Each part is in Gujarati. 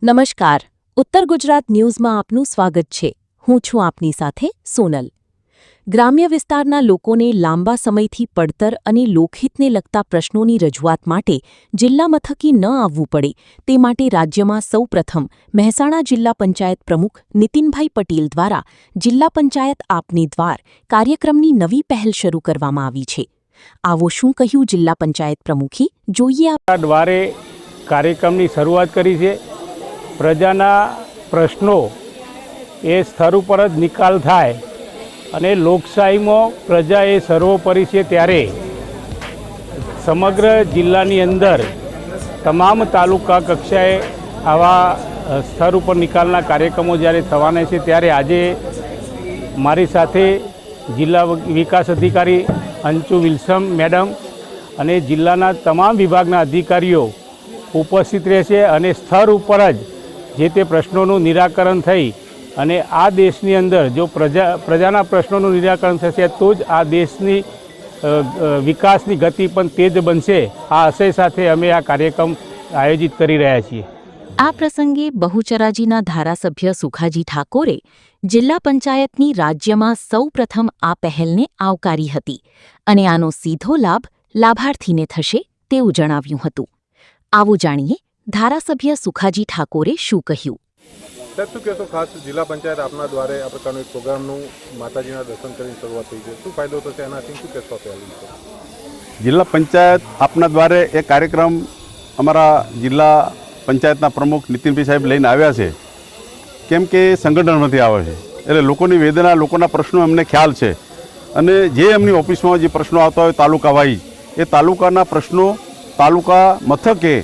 નમસ્કાર, ઉત્તર ગુજરાત ન્યૂઝમાં આપનું સ્વાગત છે। હું છું આપની સાથે સોનલ। ગ્રામ્ય વિસ્તારના લોકોને લાંબા સમયથી પડતર અને લોકહિતને લગતા પ્રશ્નોની રજૂઆત માટે જિલ્લા મથકે ન આવવું પડે તે માટે રાજ્યમાં સૌપ્રથમ મહેસાણા જિલ્લા પંચાયત પ્રમુખ નીતિનભાઈ પટેલ દ્વારા જિલ્લા પંચાયત આપને દ્વાર કાર્યક્રમની નવી પહેલ શરૂ કરવામાં આવી છે। આવો શું કહ્યું જિલ્લા પંચાયત પ્રમુખે, જોઈએ આ દ્વારે કાર્યક્રમની શરૂઆત કરી છે। પ્રજાના પ્રશ્નો એ સ્તર ઉપર જ નિકાલ થાય અને લોકશાહીમાં પ્રજા એ સર્વોપરી છે, ત્યારે સમગ્ર જિલ્લાની અંદર તમામ તાલુકા કક્ષાએ આવા સ્તર ઉપર નિકાલના કાર્યક્રમો જ્યારે થવાના છે, ત્યારે આજે મારી સાથે જિલ્લા વિકાસ અધિકારી અંચુ વિલ્સમ મેડમ અને જિલ્લાના તમામ વિભાગના અધિકારીઓ ઉપસ્થિત રહેશે અને સ્તર ઉપર જ જે તે પ્રશ્નોનું નિરાકરણ થઈ અને આ દેશની અંદર જો પ્રજાના પ્રશ્નોનું નિરાકરણ થશે તો જ આ દેશની વિકાસની ગતિ પણ તેજ બનશે। આ આશય સાથે અમે આ કાર્યક્રમ આયોજિત કરી રહ્યા છીએ। આ પ્રસંગે બહુચરાજીના ધારાસભ્ય સુખાજી ઠાકોરે જિલ્લા પંચાયતની રાજ્યમાં સૌપ્રથમ આ પહેલને આવકારી હતી અને આનો સીધો લાભ લાભાર્થીને થશે તેવું જણાવ્યું હતું। આવું જાણીએ ધારાસભ્ય સુખાજી ઠાકોરે શું કહ્યું। સાહેબ, શું કહેશો? ખાસ જિલ્લા પંચાયત આપના દ્વારે આ પ્રકારનું એક પ્રોગ્રામનું માતાજીના દર્શન કરીને શરૂઆત થઈ છે, શું ફાયદો થશે એનાથી, શું કહેશો? જિલ્લા પંચાયત આપના દ્વારે એક કાર્યક્રમ અમારા જિલ્લા પંચાયતના પ્રમુખ નીતિનભાઈ સાહેબ લઈને આવ્યા છે, કેમ કે સંગઠનમાંથી આવે છે એટલે લોકોની વેદના, લોકોના પ્રશ્નો એમને ખ્યાલ છે અને જે એમની ઓફિસમાં જે પ્રશ્નો આવતા હોય તાલુકા વાઇઝ એ તાલુકાના પ્રશ્નો તાલુકા મથકે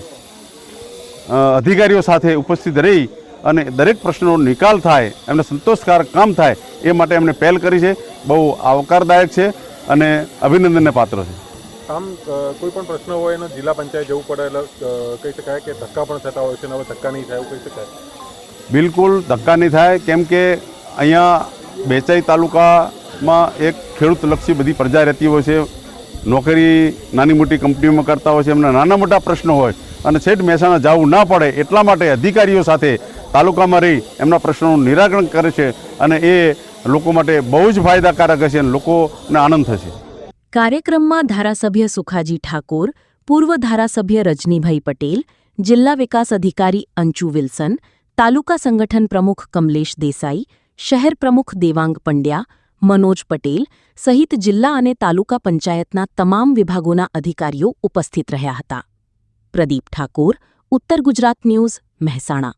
અધિકારીઓ સાથે ઉપસ્થિત રહી અને દરેક પ્રશ્નનો નિકાલ થાય, એમને સંતોષકારક કામ થાય એ માટે એમણે પહેલ કરી છે। બહુ આવકારદાયક છે અને અભિનંદનને પાત્ર છે। આમ કોઈ પણ પ્રશ્ન હોય એને જિલ્લા પંચાયત જવું પડે એટલે કહી શકાય કે ધક્કા પણ થતા હોય છે, હવે ધક્કા નહીં થાય એવું કહી શકાય? બિલકુલ ધક્કા નહીં થાય, કેમ કે અહીંયા બેચાઈ તાલુકામાં એક ખેડૂતલક્ષી બધી પ્રજા રહેતી હોય છે, નોકરી નાની મોટી કંપનીઓમાં કરતા હોય છે, એમના નાના મોટા પ્રશ્નો હોય અને છેક મહેસાણા જવું ના પડે એટલા માટે અધિકારીઓ સાથે તાલુકામાં રહી એમના પ્રશ્નોનું નિરાકરણ કરે છે અને એ લોકો માટે બહુ જ ફાયદાકારક હશે અને લોકોને આનંદ થશે। કાર્યક્રમમાં ધારાસભ્ય સુખાજી ઠાકોર, પૂર્વ ધારાસભ્ય રજનીભાઈ પટેલ, જિલ્લા વિકાસ અધિકારી અંચુ વિલ્સન, તાલુકા સંગઠન પ્રમુખ કમલેશ દેસાઈ, શહેર પ્રમુખ દેવાંગ પંડ્યા, મનોજ પટેલ સહિત જિલ્લા અને તાલુકા પંચાયતના તમામ વિભાગોના અધિકારીઓ ઉપસ્થિત રહ્યા હતા। પ્રદીપ ઠાકોર, ઉત્તર ગુજરાત ન્યૂઝ, મહેસાણા।